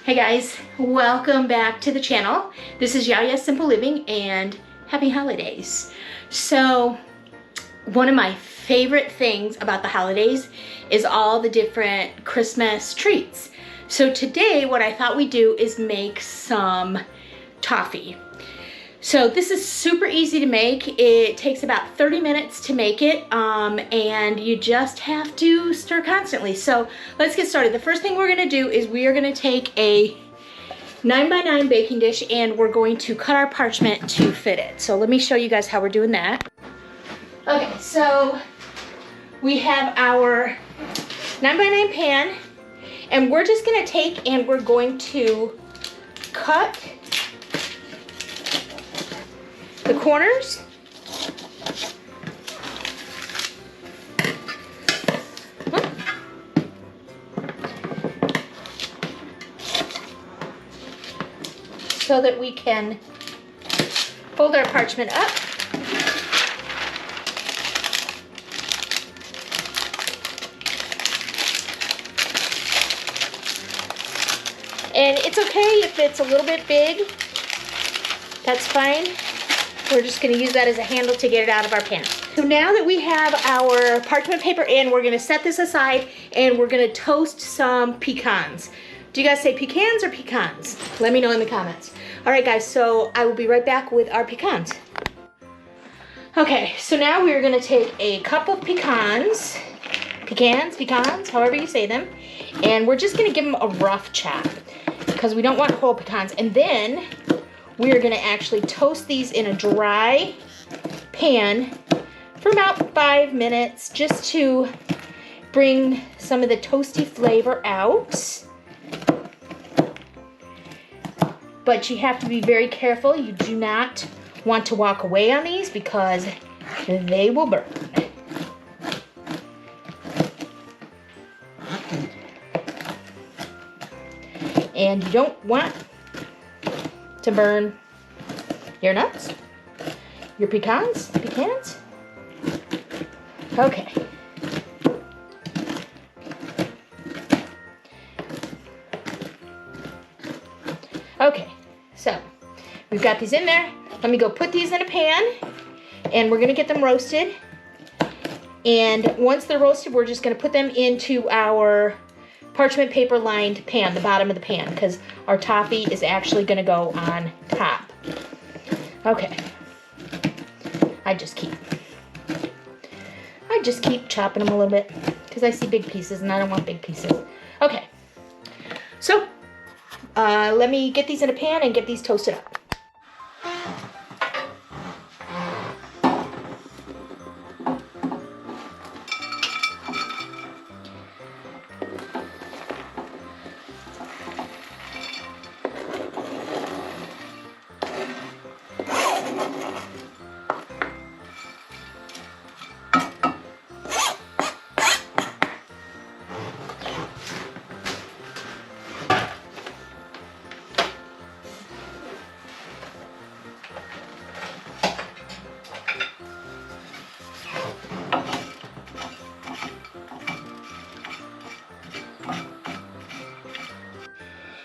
Hey guys, welcome back to the channel. This is Yaya Simple Living and happy holidays. So one of my favorite things about the holidays is all the different Christmas treats. So today what I thought we'd do is make some toffee. So this is super easy to make. It takes about 30 minutes to make it, and you just have to stir constantly. So let's get started. The first thing we're gonna do is we are gonna take a 9x9 baking dish and we're going to cut our parchment to fit it. So let me show you guys how we're doing that. Okay, so we have our 9x9 pan, and we're just gonna take and we're going to cut the corners. So that we can fold our parchment up. And it's okay if it's a little bit big, that's fine. We're just gonna use that as a handle to get it out of our pan. So now that we have our parchment paper in, we're gonna set this aside and we're gonna toast some pecans. Do you guys say pecans or pecans? Let me know in the comments. All right guys, so I will be right back with our pecans. Okay, so now we're gonna take a cup of pecans, however you say them, and we're just gonna give them a rough chop because we don't want whole pecans. And then we're gonna actually toast these in a dry pan for about 5 minutes just to bring some of the toasty flavor out. But you have to be very careful. You do not want to walk away on these because they will burn. And you don't want to burn your nuts, your pecans. Okay. Okay, so we've got these in there. Let me go put these in a pan and we're gonna get them roasted. And once they're roasted, we're just gonna put them into our parchment paper lined pan, the bottom of the pan, because our toffee is actually gonna go on top. Okay. I just keep chopping them a little bit because I see big pieces and I don't want big pieces. Okay. So let me get these in a pan and get these toasted up.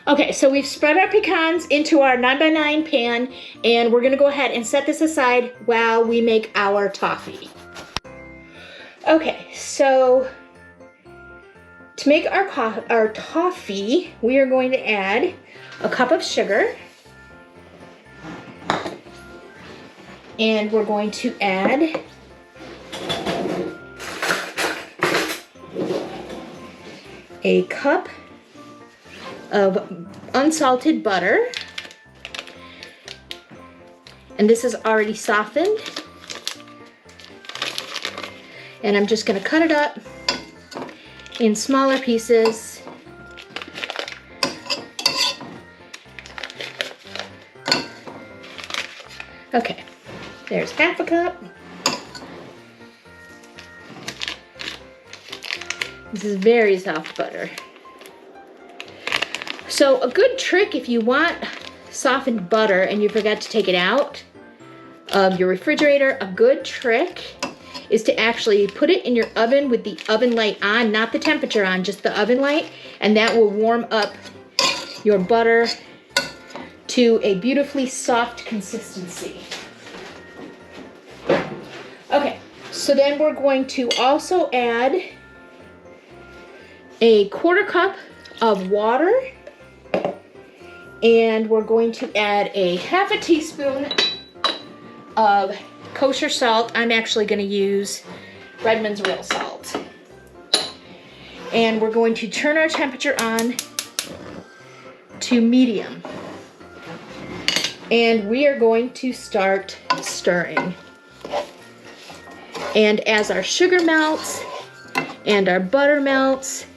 Okay, so we've spread our pecans into our 9x9 pan, and we're gonna go ahead and set this aside while we make our toffee. Okay, so to make our toffee, we are going to add a cup of sugar, and we're going to add a cup of unsalted butter, and this is already softened, and I'm just going to cut it up in smaller pieces. Okay, there's half a cup. This is very soft butter. So a good trick if you want softened butter and you forgot to take it out of your refrigerator, a good trick is to actually put it in your oven with the oven light on, not the temperature on, just the oven light, and that will warm up your butter to a beautifully soft consistency. Okay, so then we're going to also add a 1/4 cup of water, and we're going to add a 1/2 teaspoon of kosher salt. I'm actually going to use Redmond's real salt. And we're going to turn our temperature on to medium. And we are going to start stirring. And as our sugar melts and our butter melts,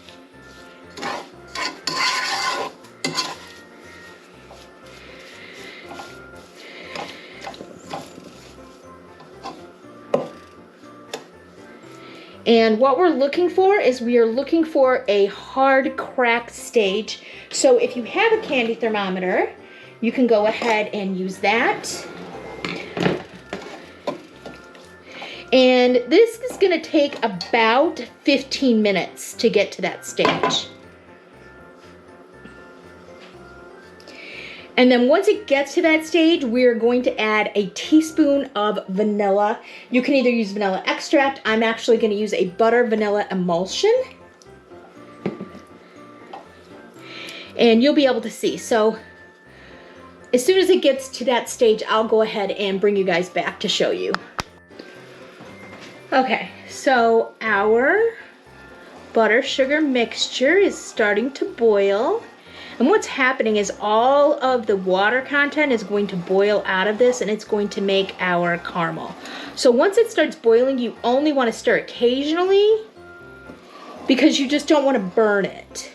and what we're looking for is we are looking for a hard crack stage. So if you have a candy thermometer, you can go ahead and use that. And this is gonna take about 15 minutes to get to that stage. And then once it gets to that stage, we're going to add a teaspoon of vanilla. You can either use vanilla extract. I'm actually gonna use a butter vanilla emulsion. And you'll be able to see. So as soon as it gets to that stage, I'll go ahead and bring you guys back to show you. Okay, so our butter sugar mixture is starting to boil. And what's happening is all of the water content is going to boil out of this, and it's going to make our caramel. So once it starts boiling, you only want to stir occasionally because you just don't want to burn it.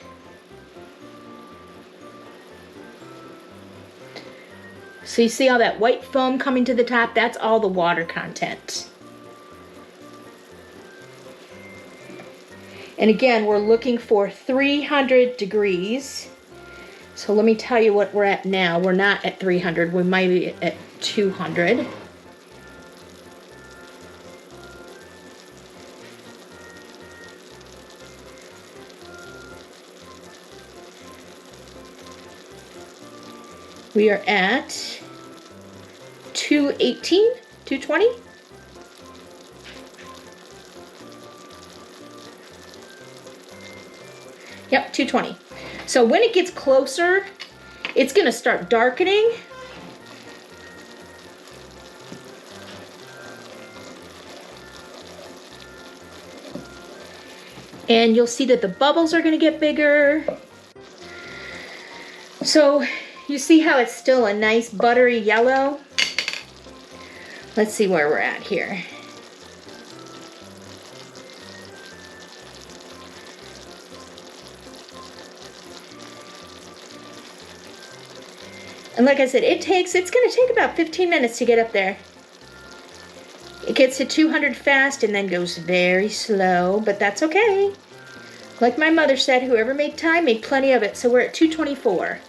So you see all that white foam coming to the top? That's all the water content. And again, we're looking for 300 degrees. So let me tell you what we're at now. We're not at 300, we might be at 200. We are at 218, 220. Yep, 220. So when it gets closer, it's gonna start darkening. And you'll see that the bubbles are gonna get bigger. So you see how it's still a nice buttery yellow? Let's see where we're at here. And like I said, it's gonna take about 15 minutes to get up there. It gets to 200 fast and then goes very slow, but that's okay. Like my mother said, whoever made time made plenty of it, so we're at 224.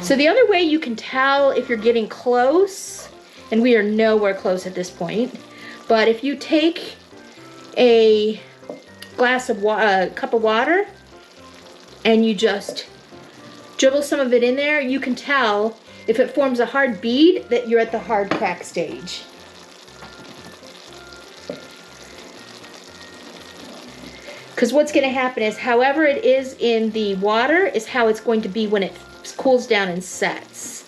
So the other way you can tell if you're getting close, and we are nowhere close at this point, but if you take a cup of water and you just dribble some of it in there, you can tell if it forms a hard bead that you're at the hard crack stage. Because what's going to happen is however it is in the water is how it's going to be when it cools down and sets.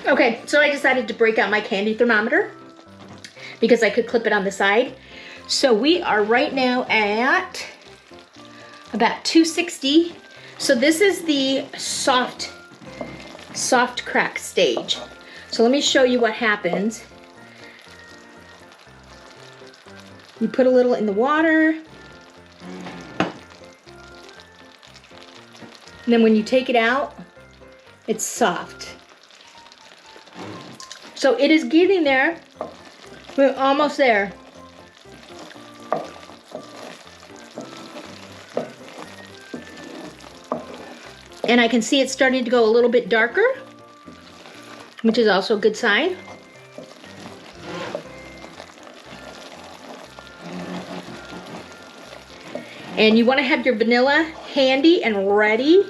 Okay, so I decided to break out my candy thermometer because I could clip it on the side. So we are right now at about 260. So this is the soft crack stage. So let me show you what happens. You put a little in the water. And then when you take it out, it's soft. So it is getting there. We're almost there. And I can see it's starting to go a little bit darker, which is also a good sign. And you want to have your vanilla handy and ready,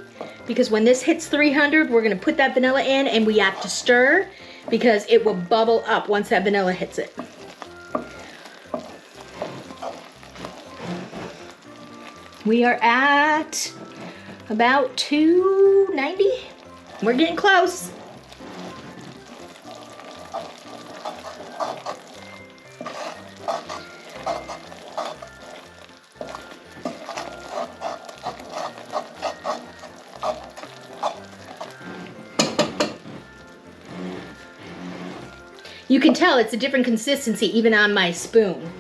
because when this hits 300, we're going to put that vanilla in, and we have to stir because it will bubble up once that vanilla hits it. We are at about 290. We're getting close. You can tell it's a different consistency even on my spoon.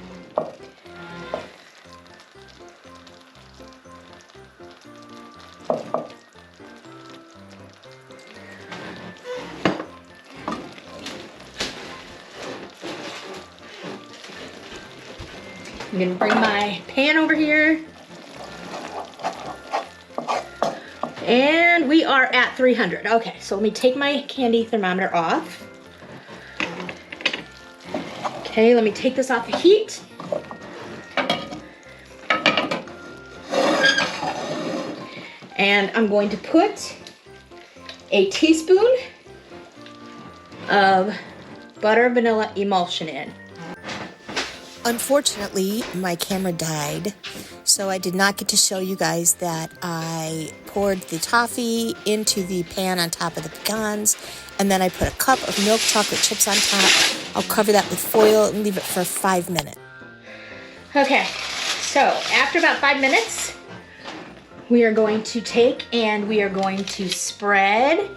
I'm gonna bring my pan over here. And we are at 300. Okay, so let me take my candy thermometer off. Okay, let me take this off the heat. And I'm going to put a teaspoon of butter vanilla emulsion in. Unfortunately, my camera died, so I did not get to show you guys that I poured the toffee into the pan on top of the pecans, and then I put a cup of milk chocolate chips on top. I'll cover that with foil and leave it for 5 minutes. Okay, so after about 5 minutes, we are going to take and we are going to spread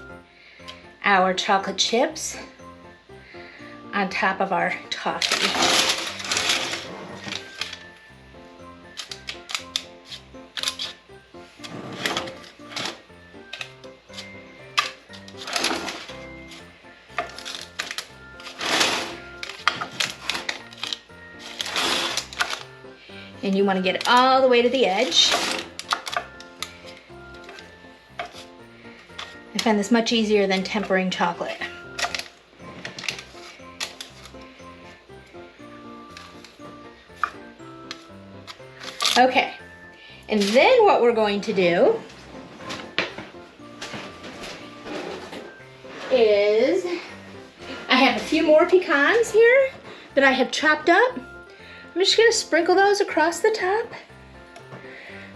our chocolate chips on top of our toffee. And you want to get it all the way to the edge. I find this much easier than tempering chocolate. Okay, and then what we're going to do is, I have a few more pecans here that I have chopped up. I'm just gonna sprinkle those across the top.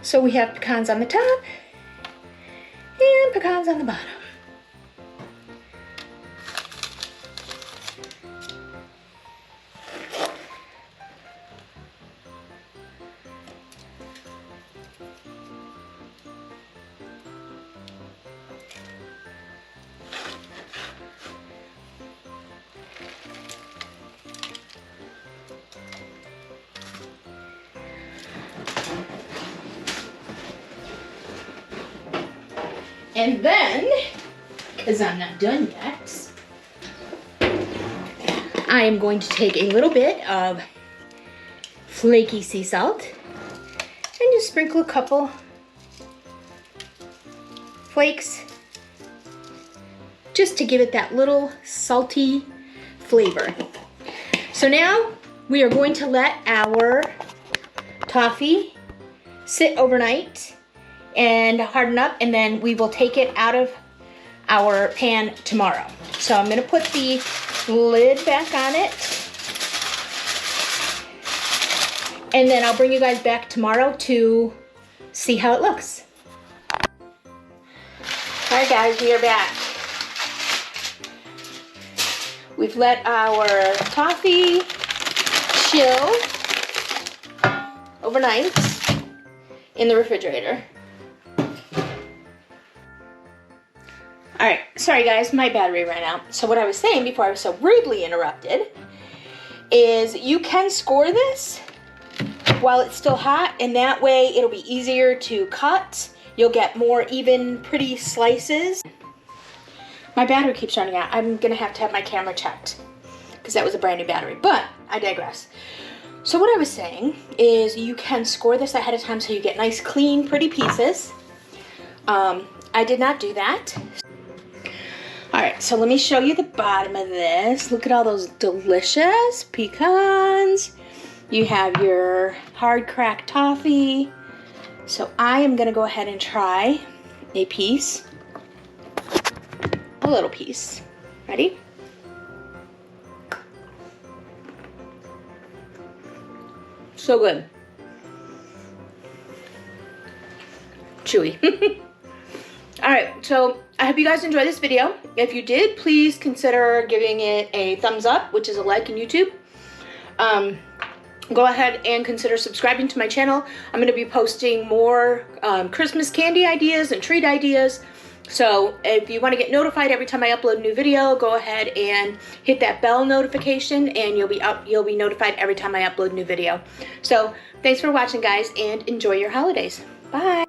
So we have pecans on the top and pecans on the bottom. And then, because I'm not done yet, I am going to take a little bit of flaky sea salt and just sprinkle a couple flakes just to give it that little salty flavor. So now we are going to let our toffee sit overnight and harden up, and then we will take it out of our pan tomorrow. So I'm gonna put the lid back on it, and then I'll bring you guys back tomorrow to see how it looks. All right guys, we are back. We've let our toffee chill overnight in the refrigerator. All right, sorry guys, my battery ran out. So what I was saying before I was so rudely interrupted is you can score this while it's still hot, and that way it'll be easier to cut. You'll get more even, pretty slices. My battery keeps running out. I'm gonna have to have my camera checked because that was a brand new battery, but I digress. So what I was saying is you can score this ahead of time so you get nice, clean, pretty pieces. I did not do that. All right, so let me show you the bottom of this. Look at all those delicious pecans. You have your hard cracked toffee. So I am gonna go ahead and try a piece, a little piece. Ready? So good. Chewy. All right, so I hope you guys enjoyed this video. If you did, please consider giving it a thumbs up, which is a like in YouTube. Go ahead and consider subscribing to my channel. I'm gonna be posting more Christmas candy ideas and treat ideas. So if you wanna get notified every time I upload a new video, go ahead and hit that bell notification and you'll be notified every time I upload a new video. So thanks for watching, guys, and enjoy your holidays. Bye.